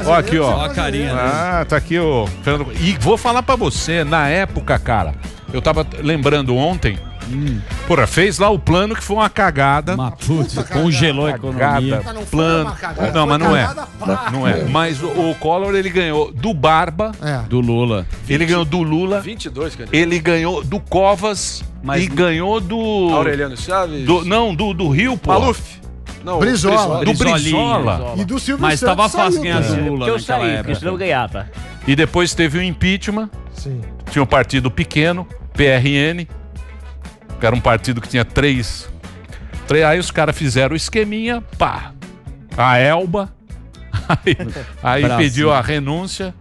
Ó, aqui, ó. Ó a carinha, né? Ah, tá aqui o Fernando. E vou falar pra você, na época, cara, eu tava lembrando ontem, porra, fez lá o plano que foi uma cagada. Uma puta, congelou a economia. Cagada, plano. Não, mas não é. Não é. Mas o Collor, ele ganhou do Barba, Do Lula. ele ganhou do Lula, 22, candidato. ele ganhou do Covas e ganhou do... Aureliano Chaves. Do Rio, pô. Maluf. Não, Brizola. Do Brizola. E do Silvio Mas Santos tava fácil saiu ganhar do também. Lula Porque eu naquela saí, época. porque senão eu ganhava. E depois teve o impeachment. Sim. Tinha um partido pequeno, PRN, que era um partido que tinha três. Aí os caras fizeram o esqueminha, pá. A Elba. Aí Brasil. pediu a renúncia.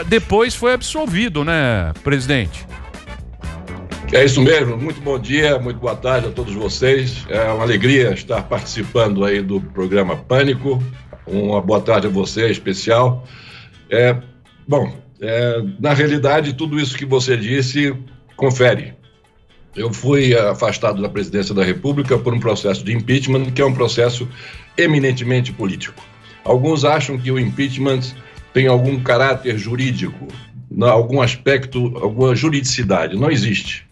Depois foi absolvido, né, presidente? É isso mesmo, muito bom dia, muito boa tarde a todos vocês. É uma alegria estar participando aí do programa Pânico. Uma boa tarde a você, especial. Na realidade, tudo isso que você disse, confere. Eu fui afastado da presidência da República por um processo de impeachment, que é um processo eminentemente político. Alguns acham que o impeachment tem algum caráter jurídico, algum aspecto, alguma juridicidade. Não existe.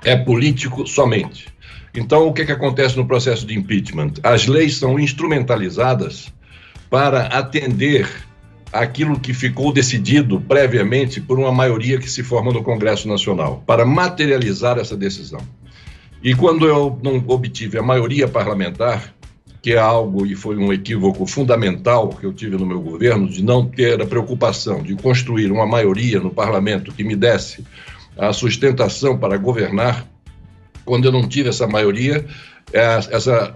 É político somente. Então, o que acontece no processo de impeachment? As leis são instrumentalizadas para atender aquilo que ficou decidido previamente por uma maioria que se forma no Congresso Nacional, para materializar essa decisão. E quando eu não obtive a maioria parlamentar, que é algo e foi um equívoco fundamental que eu tive no meu governo, de não ter a preocupação de construir uma maioria no parlamento que me desse a sustentação para governar, quando eu não tive essa maioria,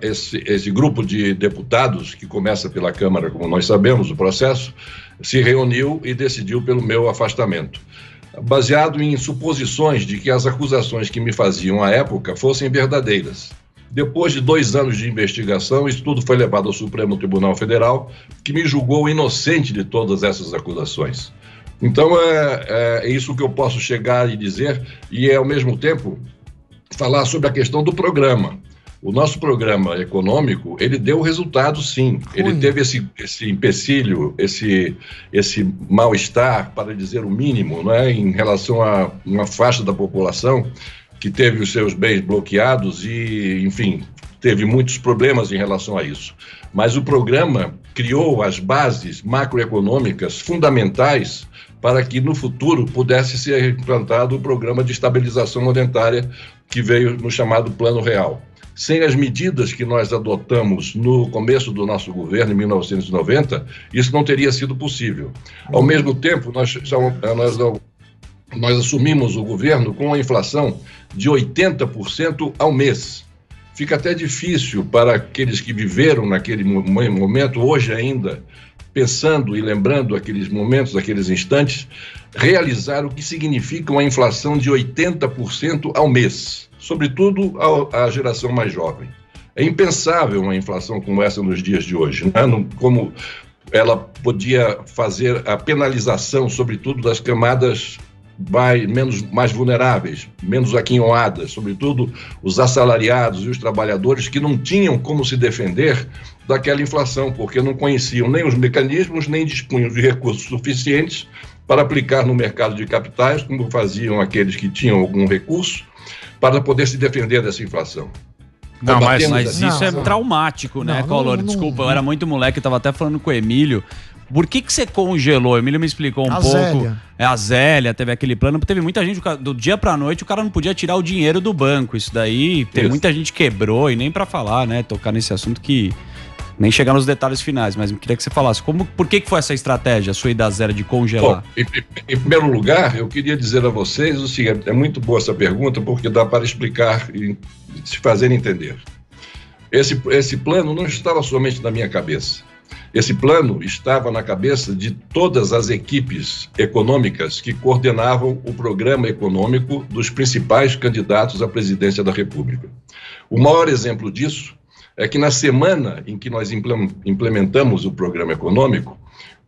esse grupo de deputados, que começa pela Câmara, como nós sabemos, o processo, se reuniu e decidiu pelo meu afastamento, baseado em suposições de que as acusações que me faziam à época fossem verdadeiras. Depois de 2 anos de investigação, isso tudo foi levado ao Supremo Tribunal Federal, que me julgou inocente de todas essas acusações. Então, é isso que eu posso chegar e dizer, e ao mesmo tempo falar sobre a questão do programa. O nosso programa econômico, ele deu resultado, sim. Ele teve esse empecilho, esse mal-estar, para dizer o mínimo, né, em relação a uma faixa da população que teve os seus bens bloqueados e, enfim, teve muitos problemas em relação a isso. Mas o programa criou as bases macroeconômicas fundamentais para que no futuro pudesse ser implantado o programa de estabilização monetária que veio no chamado Plano Real. Sem as medidas que nós adotamos no começo do nosso governo, em 1990, isso não teria sido possível. Ao mesmo tempo, nós assumimos o governo com uma inflação de 80% ao mês. Fica até difícil para aqueles que viveram naquele momento, hoje ainda, pensando e lembrando aqueles momentos, aqueles instantes, realizar o que significa uma inflação de 80% ao mês, sobretudo à geração mais jovem. É impensável uma inflação como essa nos dias de hoje, né? Como ela podia fazer a penalização, sobretudo, das camadas mais vulneráveis, menos aquinhoadas, sobretudo os assalariados e os trabalhadores que não tinham como se defender daquela inflação, porque não conheciam nem os mecanismos, nem dispunham de recursos suficientes para aplicar no mercado de capitais, como faziam aqueles que tinham algum recurso, para poder se defender dessa inflação. Não, mas Isso é traumático, né, Collor? Desculpa, eu era muito moleque, eu tava até falando com o Emílio. Por que você congelou? O Emílio me explicou um pouco. Zélia. A Zélia teve aquele plano. Teve muita gente, do dia pra noite, o cara não podia tirar o dinheiro do banco. Isso daí, tem muita gente que quebrou, e nem pra falar, né? Tocar nesse assunto que nem chegar nos detalhes finais, mas eu queria que você falasse. Por que foi essa estratégia, a sua ida zero de congelar? Bom, em primeiro lugar, eu queria dizer a vocês o seguinte: é muito boa essa pergunta, porque dá para explicar e se fazer entender. Esse plano não estava somente na minha cabeça. Esse plano estava na cabeça de todas as equipes econômicas que coordenavam o programa econômico dos principais candidatos à presidência da República. O maior exemplo disso é que na semana em que nós implementamos o programa econômico,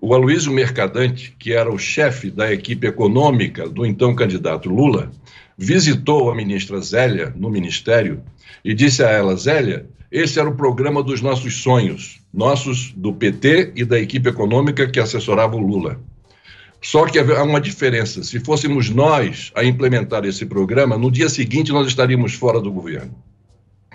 o Aloysio Mercadante, que era o chefe da equipe econômica do então candidato Lula, visitou a ministra Zélia no ministério e disse a ela: Zélia, esse era o programa dos nossos sonhos. nossos do PT e da equipe econômica que assessorava o Lula. Só que há uma diferença. Se fôssemos nós a implementar esse programa, no dia seguinte nós estaríamos fora do governo.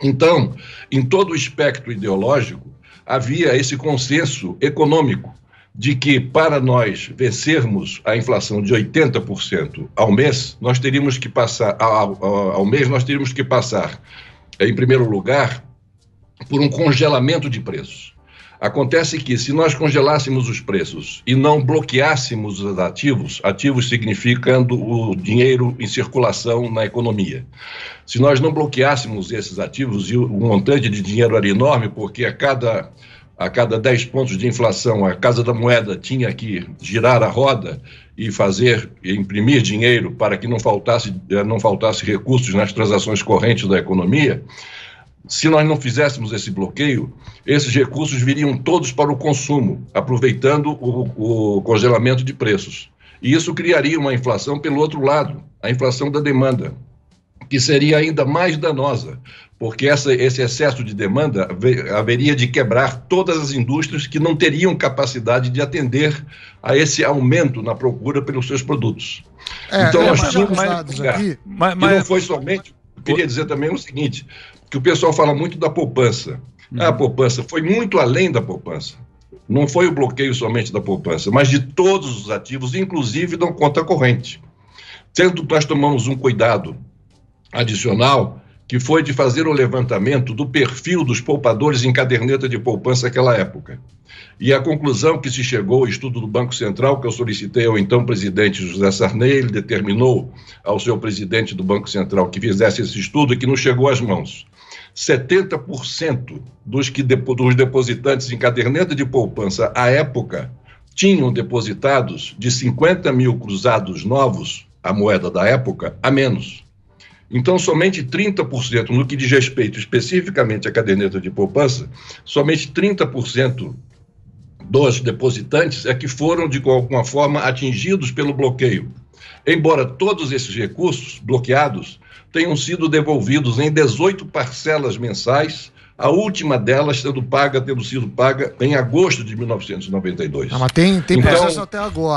Então, em todo o espectro ideológico, havia esse consenso econômico de que, para nós vencermos a inflação de 80% ao mês, nós teríamos que passar, ao mês, nós teríamos que passar, em primeiro lugar, por um congelamento de preços. Acontece que, se nós congelássemos os preços e não bloqueássemos os ativos, ativos significando o dinheiro em circulação na economia, se nós não bloqueássemos esses ativos, e o montante de dinheiro era enorme, porque a cada 10 pontos de inflação, a Casa da Moeda tinha que girar a roda e imprimir dinheiro para que não faltasse recursos nas transações correntes da economia. Se nós não fizéssemos esse bloqueio, esses recursos viriam todos para o consumo, aproveitando o congelamento de preços. E isso criaria uma inflação pelo outro lado, a inflação da demanda, que seria ainda mais danosa, porque esse excesso de demanda haveria de quebrar todas as indústrias que não teriam capacidade de atender a esse aumento na procura pelos seus produtos. Então nós tínhamos aqui, e não foi somente... Eu queria dizer também o seguinte, que o pessoal fala muito da poupança. A poupança foi muito além da poupança. Não foi o bloqueio somente da poupança, mas de todos os ativos, inclusive da conta corrente. Sendo que nós tomamos um cuidado adicional, que foi de fazer o levantamento do perfil dos poupadores em caderneta de poupança naquela época. E a conclusão que se chegou, o estudo do Banco Central, que eu solicitei ao então presidente José Sarney, ele determinou ao seu presidente do Banco Central que fizesse esse estudo e que nos chegou às mãos. 70% dos depositantes em caderneta de poupança à época tinham depositados de 50 mil cruzados novos, a moeda da época, a menos. Então, somente 30%, no que diz respeito especificamente à caderneta de poupança, somente 30% dos depositantes é que foram, de alguma forma, atingidos pelo bloqueio. Embora todos esses recursos bloqueados tenham sido devolvidos em 18 parcelas mensais, a última delas tendo sido paga em agosto de 1992. Mas tem processo até agora.